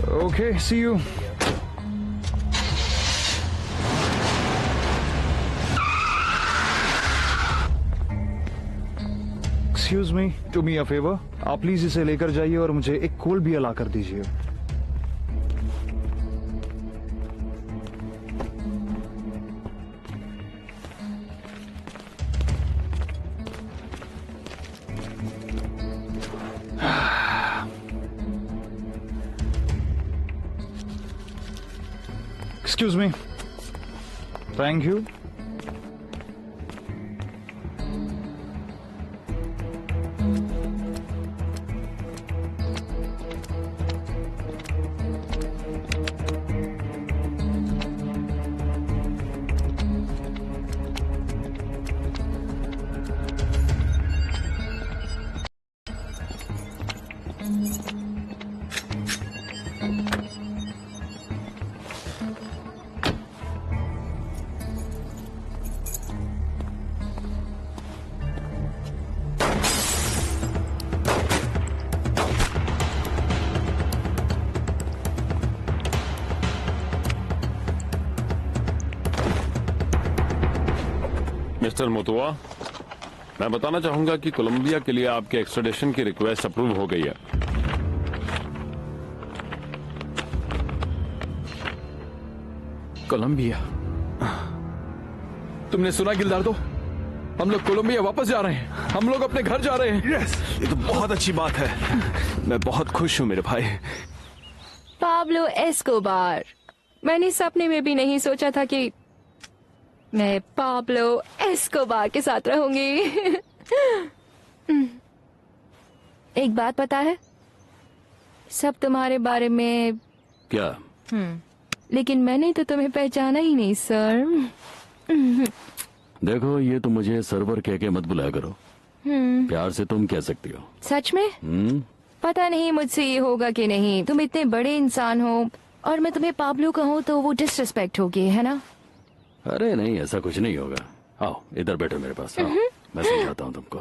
Okay, see you. Excuse me, do me a favor. आप please इसे लेकर जाइए और मुझे एक कोल्ड बियर ला कर दीजिए। Excuse me. Thank you. Mister Mutua, मैं बताना चाहूंगा कि कोलंबिया के लिए आपके एक्स्ट्राडिशन की रिक्वेस्ट अप्रूव हो गई है। कोलंबिया? तुमने सुना गिल्डार्डो? हम लोग कोलंबिया वापस जा रहे हैं। हम लोग अपने घर जा रहे हैं। यस, ये तो बहुत अच्छी बात है। मैं बहुत खुश हूँ मेरे भाई। Pablo Escobar. मैंने सपने में भी नहीं सोचा था कि मैं पाब्लो एस्कोबार के साथ रहूंगी। एक बात पता है, सब तुम्हारे बारे में। क्या? लेकिन मैंने तो तुम्हें पहचाना ही नहीं सर। देखो, ये तो मुझे सर्वर कह के मत बुलाया करो। प्यार से तुम कह सकती हो। सच में? पता नहीं मुझसे ये होगा कि नहीं। तुम इतने बड़े इंसान हो और मैं तुम्हें पाब्लो कहूँ तो वो डिसरिस्पेक्ट होगी, है ना? अरे नहीं, ऐसा कुछ नहीं होगा। आओ इधर बैठो मेरे पास। आओ, मैं समझाता हूँ तुमको।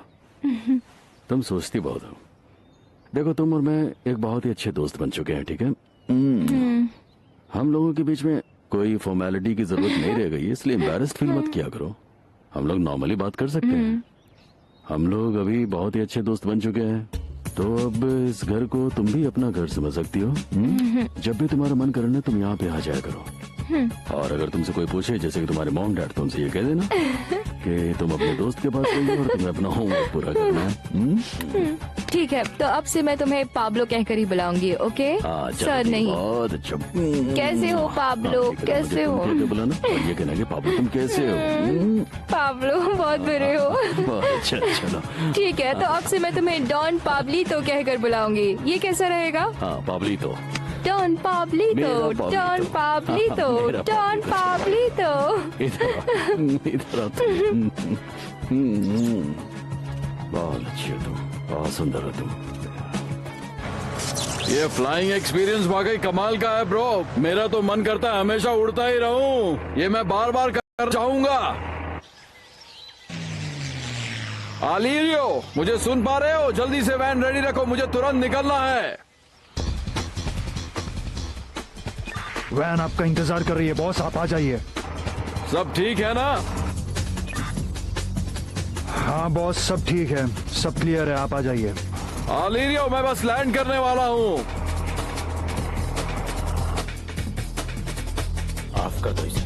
तुम सोचती बहुत हो। देखो, तुम और मैं एक बहुत ही अच्छे दोस्त बन चुके हैं, ठीक है? हम लोगों के बीच में कोई फॉर्मेलिटी की जरूरत नहीं रह गई, इसलिए एम्बैरेस्ड फील मत किया करो। हम लोग नॉर्मली बात कर सकते हैं। हम लोग अभी बहुत ही अच्छे दोस्त बन चुके हैं, तो अब इस घर को तुम भी अपना घर समझ सकती हो। जब भी तुम्हारा मन करे ना, तुम यहाँ पे आ जाया करो। और अगर तुमसे कोई पूछे, जैसे कि तुम्हारे मॉम डैड, तुमसे ये कह देना कि तुम अपने दोस्त के पास रहिए और तुम्हें अपना होमवर्क पूरा करना है। ठीक है, तो अब से मैं तुम्हें पाब्लो कहकर ही बुलाऊंगी, ओके? सर नहीं। बहुत अच्छा। कैसे हो पाब्लो? कैसे हो? बुलाना और ये कहना कि पाब्लो तुम कैसे हो? पाब्लो बहुत बुरे हो। बहुत अच्छा, चलो ठीक है, तो अब से मैं तुम्हें डॉन पाब्लितो कहकर बुलाऊंगी। ये कैसा रहेगा? हाँ, Pablito. Don Pablito, don Pablito, don Pablito. इधर बहुत अच्छी हो तुम, बहुत सुंदर हो तुम। ये फ्लाइंग एक्सपीरियंस वाकई कमाल का है ब्रो। मेरा तो मन करता है हमेशा उड़ता ही रहूं। ये मैं बार बार कर चाहूंगा। आलिरियो, मुझे सुन पा रहे हो? जल्दी से वैन रेडी रखो, मुझे तुरंत निकलना है। वैन आपका इंतजार कर रही है बॉस, आप आ जाइए। सब ठीक है ना? हाँ बॉस, सब ठीक है, सब क्लियर है, आप आ जाइए। आलिरियो, मैं बस लैंड करने वाला हूँ। माफ कर दो इसे,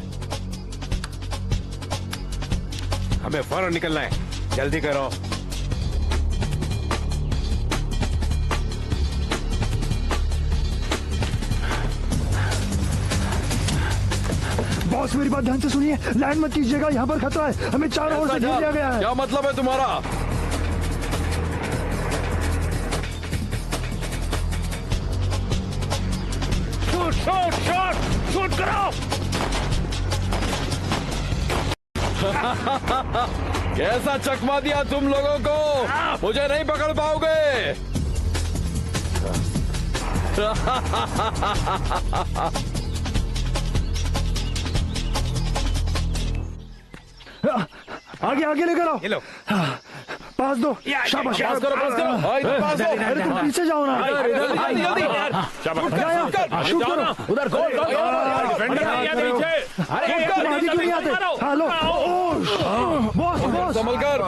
हमें फौरन निकलना है, जल्दी करो। बॉस मेरी बात ध्यान से सुनिए, लैंड मत कीजिएगा, यहाँ पर खतरा है, हमें चारों ओर से घेर लिया गया है। क्या मतलब है तुम्हारा? शूट शूट शूट शूट करो। कैसा चकमा दिया तुम लोगों को, मुझे नहीं पकड़ पाओगे। आगे आगे लेकर आओ। ये लो। पास दो, शाबाश। पास करो, पास करो। हाँ, इधर पास दो। अरे तुम पीछे जाओ ना। जल्दी, जल्दी। शूट करो। उधर गोल, गोल, तुम आगे क्यों नहीं आते? Hello boss, boss. संभल कर।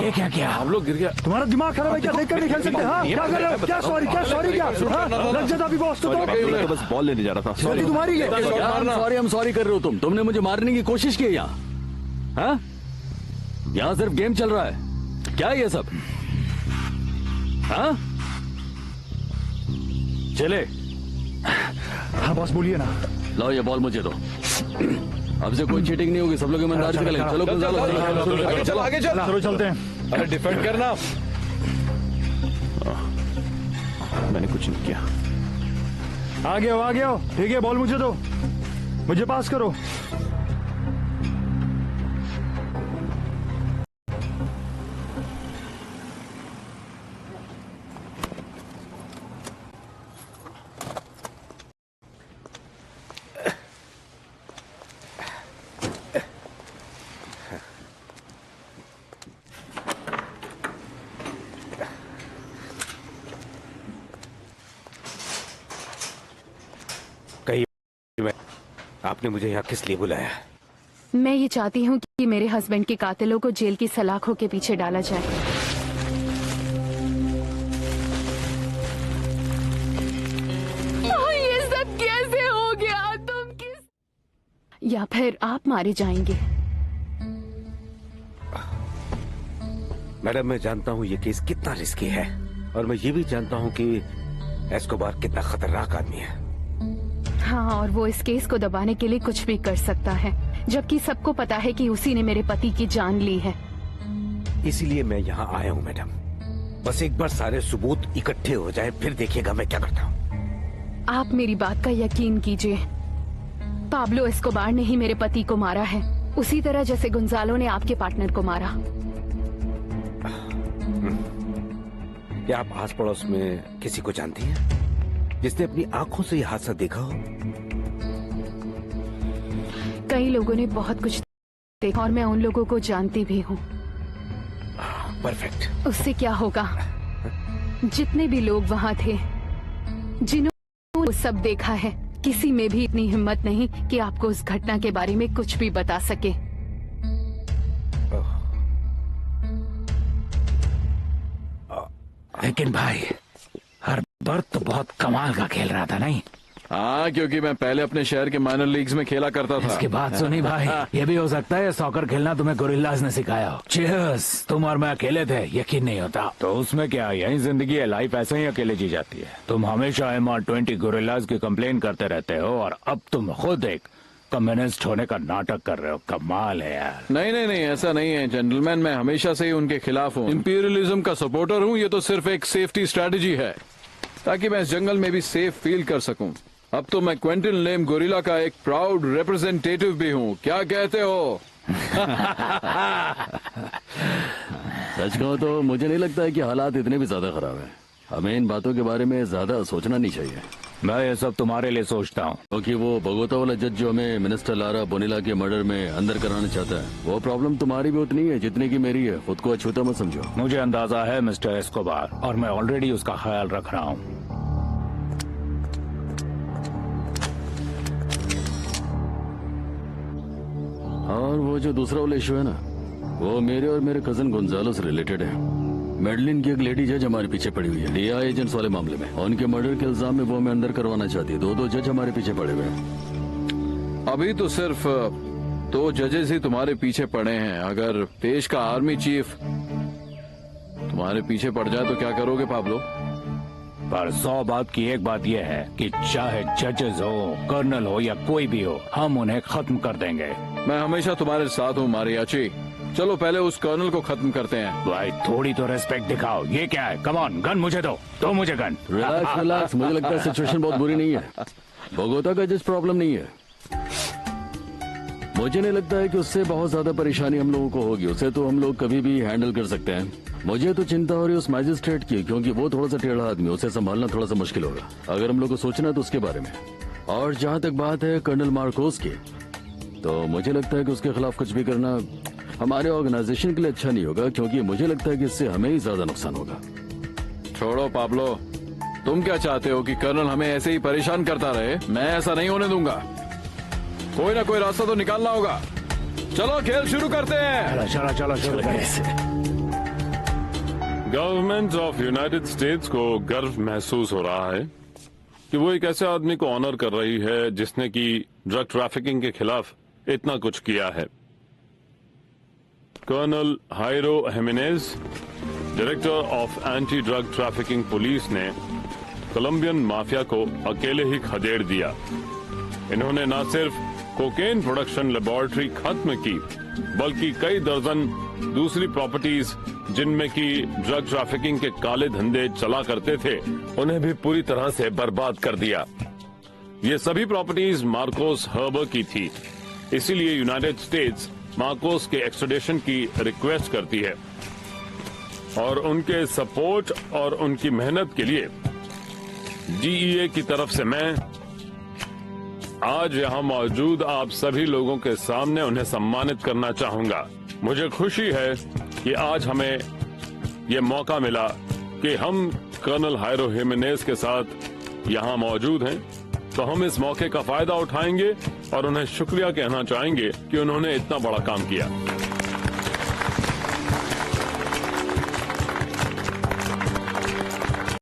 ये क्या किया? हम लोग गिर गया। तुम्हारा दिमाग खराब है क्या? देखकर नहीं खेल सकते? हाँ, क्या कर रहे हो? क्या सॉरी, क्या सॉरी, क्या हाँ? लग जाता अभी बॉस को तो बस बॉल लेने जा रहा था। गलती तुम्हारी है। सॉरी, हम सॉरी कर रहे हो तुमने मुझे मारने की कोशिश की यहाँ। हाँ? यहाँ सिर्फ गेम चल रहा है क्या ये सब? हाँ? चले। हाँ बॉस बोलिए ना। लो ये बॉल मुझे दो। अब से कोई चीटिंग नहीं होगी, सब लोग ईमानदारी से खेलेंगे। चलो गुंजालो, आगे चल, आगे चल। चलो चलते हैं। अरे डिफेंड करना। मैंने कुछ नहीं किया। आगे हो, आगे हो। ठीक है, बॉल मुझे दो, मुझे पास करो। आपने मुझे यहाँ किस लिए बुलाया? मैं ये चाहती हूँ कि मेरे हस्बैंड के कातिलों को जेल की सलाखों के पीछे डाला जाए। ये सब कैसे हो गया? तुम किस या फिर आप मारे जाएंगे? मैडम, मैं जानता हूँ ये केस कितना रिस्की है और मैं ये भी जानता हूँ कि एस्कोबार कितना खतरनाक आदमी है। हाँ, और वो इस केस को दबाने के लिए कुछ भी कर सकता है, जबकि सबको पता है कि उसी ने मेरे पति की जान ली है। इसीलिए मैं यहाँ आया हूँ मैडम। बस एक बार सारे सबूत इकट्ठे हो जाएं, फिर देखिएगा मैं क्या करता हूँ। आप मेरी बात का यकीन कीजिए, पाब्लो एस्कोबार ने ही मेरे पति को मारा है, उसी तरह जैसे गुंजालो ने आपके पार्टनर को मारा। क्या आप आस पड़ोस में किसी को जानती हैं जिसने अपनी आंखों से यह हादसा देखा हो? कई लोगों ने बहुत कुछ देखा और मैं उन लोगों को जानती भी हूँ। परफेक्ट। उससे क्या होगा? जितने भी लोग वहाँ थे, जिन्होंने वो सब देखा है, किसी में भी इतनी हिम्मत नहीं कि आपको उस घटना के बारे में कुछ भी बता सके। लेकिन भाई, हर बार तो बहुत कमाल का खेल रहा था, नहीं? हाँ, क्योंकि मैं पहले अपने शहर के माइनर लीग्स में खेला करता था। इसकी बात सुनी भाई, ये भी हो सकता है सॉकर खेलना तुम्हें गोरिल्लाज ने सिखाया हो। चीयर्स, तुम और मैं अकेले थे, यकीन नहीं होता। तो उसमें क्या, यही जिंदगी है, लाइफ ऐसे ही अकेले जी जाती है। तुम हमेशा MR20 गोरिल्लाज की कंप्लेन करते रहते हो और अब तुम खुद एक कम्युनिस्ट होने का नाटक कर रहे हो। कमाल है यार। नहीं नहीं नहीं, ऐसा नहीं है जेंटलमैन, मैं हमेशा से ही उनके खिलाफ हूँ। इंपीरियलिज्म का सपोर्टर हूँ। ये तो सिर्फ एक सेफ्टी स्ट्रेटजी है ताकि मैं इस जंगल में भी सेफ फील कर सकूं। अब तो मैं क्वेंटिन लेम गोरिल्ला का एक प्राउड रिप्रेजेंटेटिव भी हूँ। क्या कहते हो? सच कहो तो मुझे नहीं लगता है कि हालात इतने भी ज्यादा खराब हैं। हमें इन बातों के बारे में ज्यादा सोचना नहीं चाहिए। मैं ये सब तुम्हारे लिए सोचता हूँ। क्योंकि वो बगोता वाला जज जो हमें मिनिस्टर लारा बोनिला के मर्डर में अंदर कराना चाहता है, वो प्रॉब्लम तुम्हारी भी उतनी है जितनी की मेरी है। खुद को अछूता मत समझो। मुझे अंदाजा है मिस्टर एस्कोबार, और मैं ऑलरेडी उसका ख्याल रख रहा हूँ। और वो जो दूसरा वाला इशू है ना, वो मेरे और मेरे कजन गुंजालो से रिलेटेड है। मेडलिन की एक लेडी जज हमारे पीछे पड़ी हुई है DI एजेंट्स वाले मामले में। उनके मर्डर के इल्जाम में वो हमें अंदर करवाना चाहती है। दो जज हमारे पीछे पड़े हुए हैं। अभी तो सिर्फ 2 जजेस ही तुम्हारे पीछे पड़े हैं। अगर देश का आर्मी चीफ तुम्हारे पीछे पड़ जाए तो क्या करोगे पाब्लो? पर 100 बात की एक बात यह है कि चाहे जजेस हो, कर्नल हो या कोई भी हो, हम उन्हें खत्म कर देंगे। मैं हमेशा तुम्हारे साथ हूँ मारियाची। चलो पहले उस कर्नल को खत्म करते हैं। भाई थोड़ी तो रेस्पेक्ट दिखाओ। ये क्या है? कम ऑन, गन मुझे दो मुझे गन। रिलैक्स रिलैक्स, मुझे लगता है सिचुएशन बहुत बुरी नहीं है। बगोता का जज प्रॉब्लम नहीं है। मुझे नहीं लगता है कि उससे बहुत ज्यादा परेशानी हम लोगों को होगी। उसे तो हम लोग कभी भी हैंडल कर सकते हैं। मुझे तो चिंता हो रही है उस मैजिस्ट्रेट की, क्योंकि वो थोड़ा सा टेढ़ा आदमी, उसे संभालना थोड़ा सा मुश्किल होगा। अगर हम लोग को सोचना है तो उसके बारे में। और जहाँ तक बात है कर्नल मार्कोस की, तो मुझे लगता है कि उसके खिलाफ कुछ भी करना हमारे ऑर्गेनाइजेशन के लिए अच्छा नहीं होगा, क्योंकि मुझे लगता है कि इससे हमें ही ज्यादा नुकसान होगा। छोड़ो पाब्लो, तुम क्या चाहते हो कि कर्नल हमें ऐसे ही परेशान करता रहे? मैं ऐसा नहीं होने दूंगा। कोई ना कोई रास्ता तो निकालना होगा। चलो खेल शुरू करते हैं। चलो चलो शुरू करें। गवर्नमेंट ऑफ यूनाइटेड स्टेट्स को गर्व महसूस हो रहा है कि वो एक ऐसे आदमी को ऑनर कर रही है जिसने कि ड्रग ट्रैफिकिंग के खिलाफ इतना कुछ किया है। Colonel Jairo Jimenez, director of anti drug trafficking police ने कोलंबियन माफिया को अकेले ही खदेड़ दिया। इन्होंने न सिर्फ कोकेन प्रोडक्शन लेबोरेटरी खत्म की, बल्कि कई दर्जन दूसरी प्रॉपर्टीज जिनमें की ड्रग ट्रैफिकिंग के काले धंधे चला करते थे, उन्हें भी पूरी तरह से बर्बाद कर दिया। ये सभी प्रॉपर्टीज मार्कोस हर्बर की थी। इसीलिए यूनाइटेड स्टेट्स मार्कोस के एक्सट्रेडिशन की रिक्वेस्ट करती है और उनके सपोर्ट और उनकी मेहनत के लिए डीईए की तरफ से मैं आज यहाँ मौजूद आप सभी लोगों के सामने उन्हें सम्मानित करना चाहूंगा। मुझे खुशी है कि आज हमें ये मौका मिला कि हम कर्नल हायरो हिमेनेज के साथ यहाँ मौजूद हैं, तो हम इस मौके का फायदा उठाएंगे और उन्हें शुक्रिया कहना चाहेंगे कि उन्होंने इतना बड़ा काम किया।